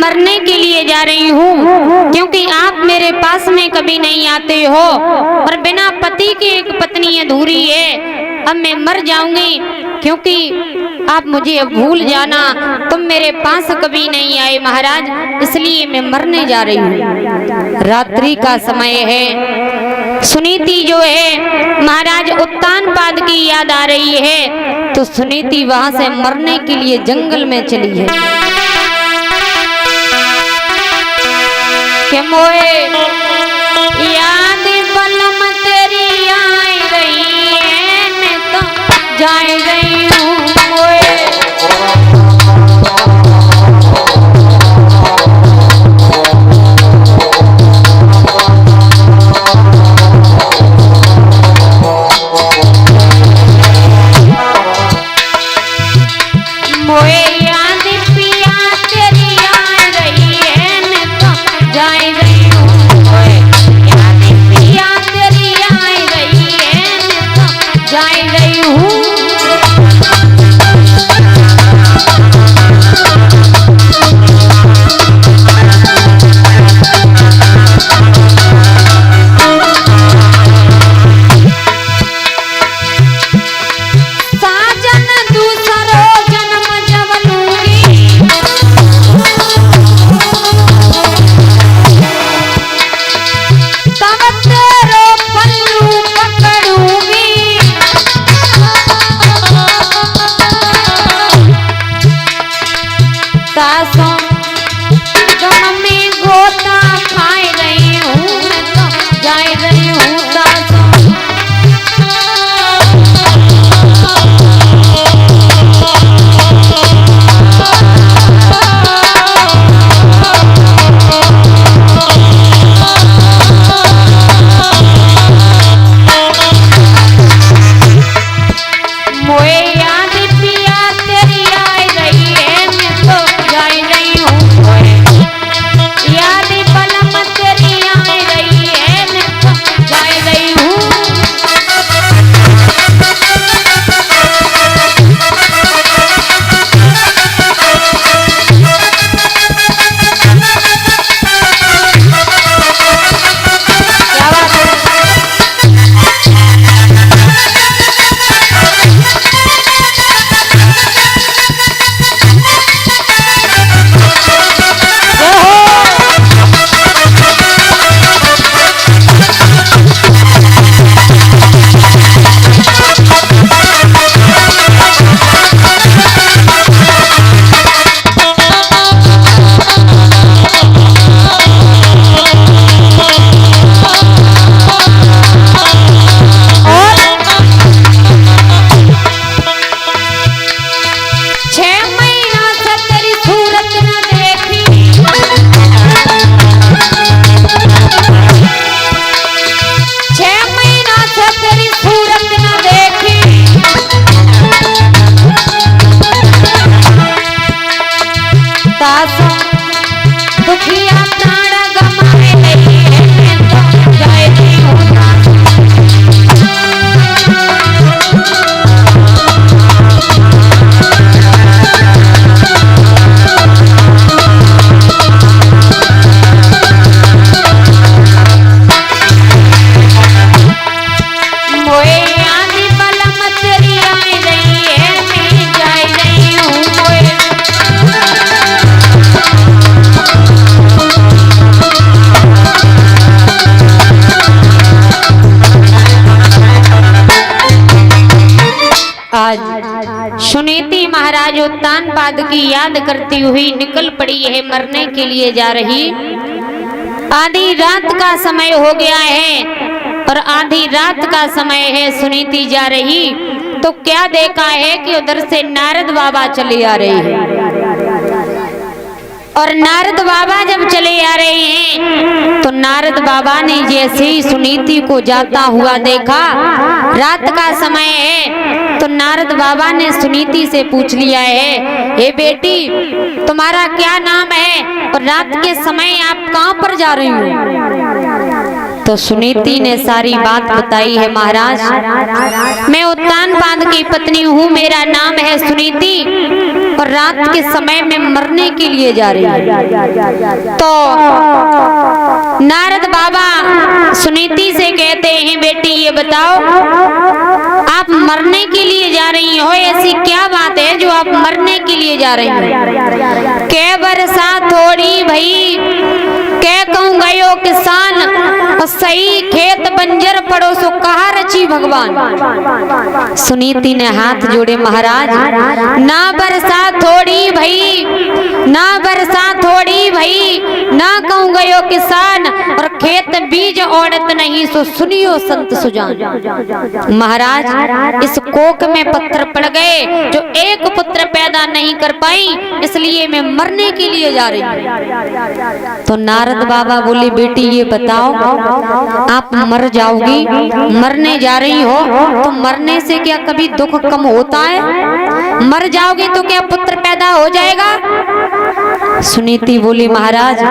मरने के लिए जा रही हूँ, क्योंकि आप मेरे पास में कभी नहीं आते हो और बिना पति की एक पत्नी अधूरी है। अब मैं मर जाऊंगी, क्योंकि आप मुझे भूल जाना, तुम मेरे पास कभी नहीं आए महाराज, इसलिए मैं मरने जा रही हूँ। रात्रि का समय है, सुनीति जो है महाराज उत्तानपाद की याद आ रही है, तो सुनीति वहां से मरने के लिए जंगल में चली है। के मोए याद बलम तेरी आई रही है, मैं तो जा रही हूँ मोए। आज सुनीति महाराज उत्तानपाद की याद करती हुई निकल पड़ी है, मरने के लिए जा रही। आधी रात का समय हो गया है और आधी रात का समय है, सुनीति जा रही तो क्या देखा है कि उधर से नारद बाबा चले आ रहे हैं। और नारद बाबा जब चले आ रहे हैं तो नारद बाबा ने जैसे ही सुनीति को जाता हुआ देखा, रात का समय है, तो नारद बाबा ने सुनीति से पूछ लिया है, हे बेटी तुम्हारा क्या नाम है और रात के समय आप कहाँ पर जा रही हो? तो सुनीति ने सारी बात बताई है, महाराज मैं उत्तानपाद की पत्नी हूँ, मेरा नाम है सुनीति और रात के समय में मरने के लिए जा रही है। तो नारद बाबा सुनीति से कहते हैं, बेटी ये बताओ आप मरने के लिए जा रही हो, ऐसी क्या बात है जो आप मरने के लिए जा रही हो? के बरसा थोड़ी भई के कहूँ गयो किसान, और सही खेत बंजर पड़ो सो कहा रची भगवान। सुनीति ने हाथ जोड़े, महाराज ना बरसा थोड़ी भई, ना बरसा थोड़ी भई, ना कहूँ गयो किसान, और खेत बीज औरत नहीं सो सुनियो संत सुजान। महाराज इस कोक में पत्थर पड़ गए जो एक पुत्र पैदा नहीं कर पाई, इसलिए मैं मरने के लिए जा रही हूँ। तो नारद बाबा बोले, बेटी ये बताओ आप मर जाओगी, मरने जा रही हो, तो मरने से क्या कभी दुख कम होता है? मर जाओगी तो क्या पुत्र पैदा हो जाएगा? सुनीति बोली, महाराज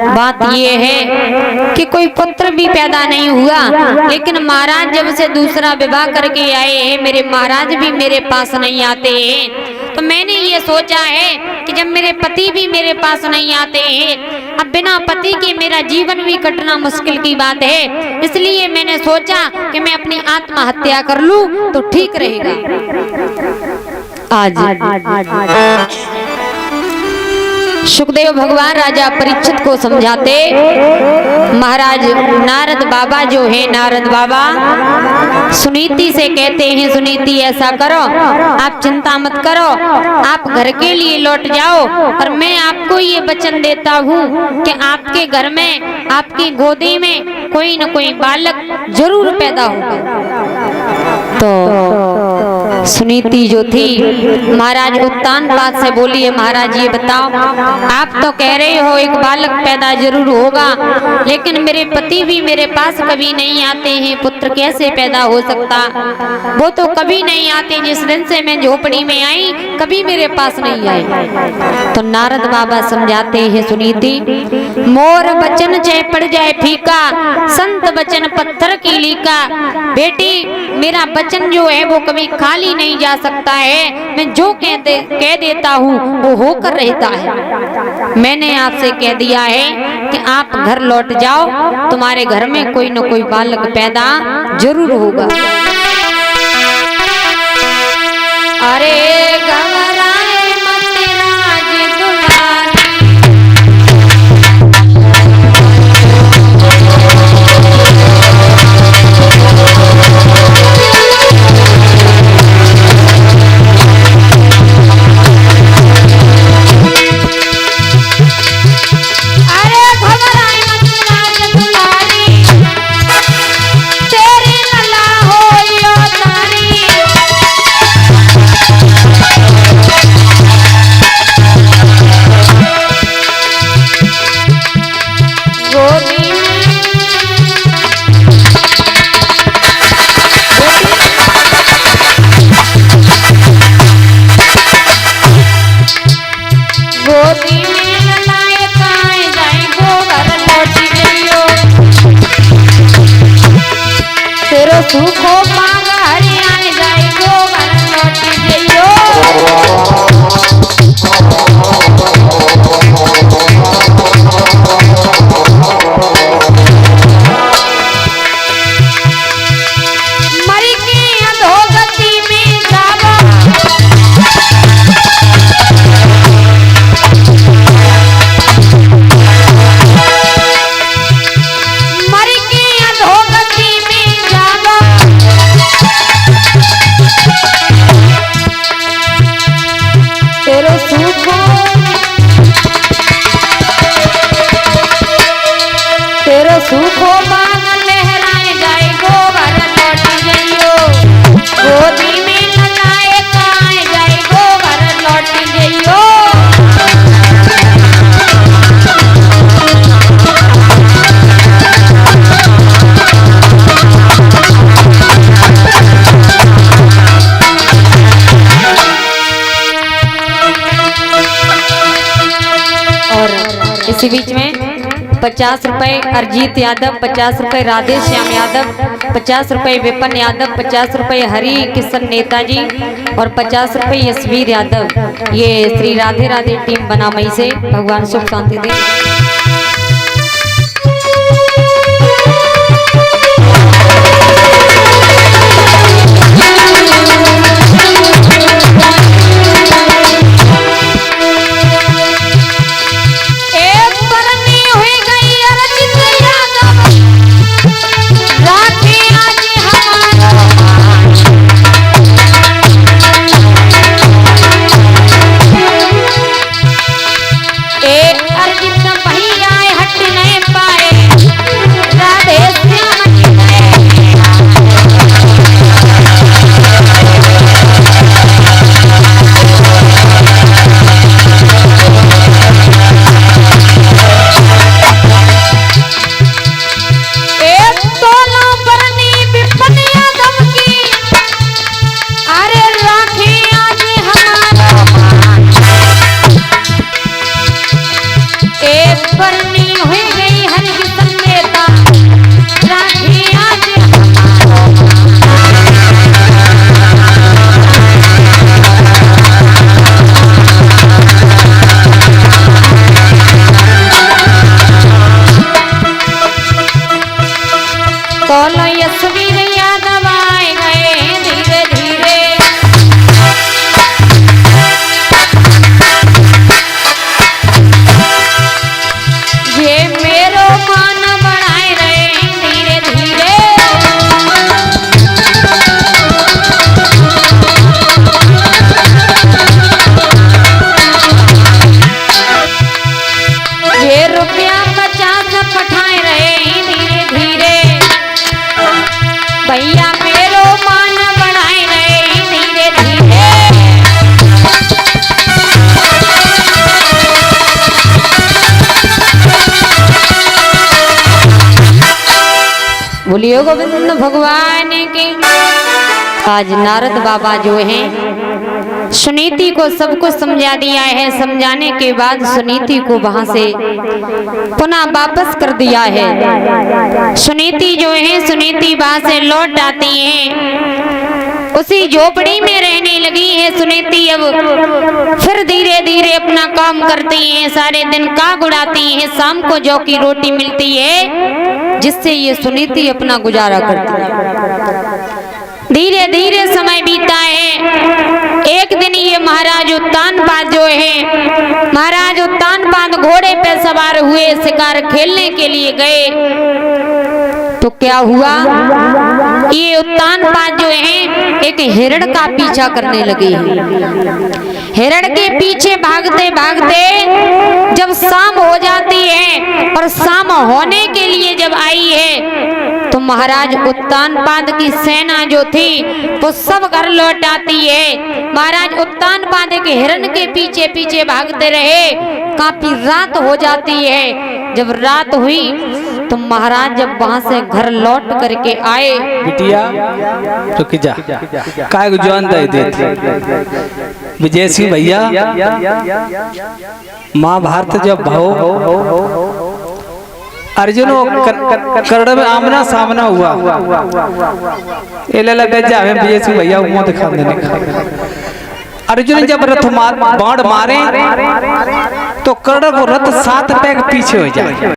बात ये है कि कोई पुत्र भी पैदा नहीं हुआ, लेकिन महाराज जब से दूसरा विवाह करके आए हैं, मेरे महाराज भी मेरे पास नहीं आते हैं। तो मैंने ये सोचा है कि जब मेरे पति भी मेरे पास नहीं आते हैं, अब बिना पति के मेरा जीवन भी कटना मुश्किल की बात है, इसलिए मैंने सोचा कि मैं अपनी आत्महत्या कर लूं तो ठीक रहेगा। आज सुखदेव भगवान राजा परीक्षित को समझाते, महाराज नारद बाबा जो है, नारद बाबा सुनीति से कहते हैं, सुनीति ऐसा करो, आप चिंता मत करो, आप घर के लिए लौट जाओ, और मैं आपको ये वचन देता हूँ कि आपके घर में, आपकी गोदी में कोई न कोई बालक जरूर पैदा होगा। तो सुनीति जो थी महाराज उत्तान बात से बोली है, महाराज ये बताओ आप तो कह रहे हो एक बालक पैदा जरूर होगा, लेकिन मेरे पति भी मेरे पास कभी नहीं आते हैं, पुत्र कैसे पैदा हो सकता? वो तो कभी नहीं आते, जिस दिन से मैं झोपड़ी में आई कभी मेरे पास नहीं आए। तो नारद बाबा समझाते हैं, सुनीति मोर बचन चाहे पड़ जाए फीका, संत बचन पत्थर की लीका। बेटी मेरा वचन जो है वो कभी खाली नहीं जा सकता है, मैं जो कह देता हूँ वो होकर रहता है। मैंने आपसे कह दिया है कि आप घर लौट जाओ, तुम्हारे घर में कोई न कोई बालक पैदा जरूर होगा। अरे घबराए मत राज दुलारी, सुखो मांग हरियाण जाए गो घर लौट जइयो। मरी की अधोगति में जावा, मरी की अधोगति में जावा, तेरो सुखो तेरो सुखो बाग लहराए जाए गोबर लौट जइयो। गोदी में नलाए काए जाए गोबर लौट जइयो। इसी बीच में 50 रुपए अरजीत यादव, 50 रुपए राधे श्याम यादव, 50 रुपए विपिन यादव, 50 रुपए हरि किशन नेताजी और 50 रुपए यशवीर यादव। ये श्री राधे राधे टीम बनामई से। भगवान सुख शांति दे। बोलिए गोविंद भगवान की। आज नारद बाबा जो हैं सुनीति को सब कुछ समझा दिया है। समझाने के बाद सुनीति को वहां से पुनः वापस कर दिया है। सुनीति जो है सुनीति वहां से लौट आती है, उसी झोपड़ी में रहने लगी है सुनीति। अब फिर धीरे धीरे अपना काम करती है, सारे दिन काम उड़ाती है। शाम को जौ की रोटी मिलती है जिससे ये सुनीति अपना गुजारा करती है। धीरे धीरे समय बीता है। एक दिन ये महाराज उत्तानपाद जो है, महाराज उत्तानपाद घोड़े पे सवार हुए, शिकार खेलने के लिए गए। तो क्या हुआ, ये उत्तानपाद जो है एक हिरण का पीछा करने लगे। हिरण के पीछे भागते भागते जब शाम हो जाती है और शाम होने के लिए जब आई है तो महाराज उत्तानपाद की सेना जो थी वो सब घर लौट आती है। महाराज उत्तानपाद के हिरण के पीछे पीछे भागते रहे, काफी रात हो जाती है। जब रात हुई तो महाराज जब वहां से घर लौट करके आए, बिटिया तो कि जा काय जान दे विजय सिंह भैया महाभारत जब भाव अर्जुन कर्ण में आमना सामना हुआ, विजय सिंह भैया मुंह दिखा देने। अर्जुन जब रथ बाण मारे तो कर्ण को रथ 7 पैग पीछे हो जाए।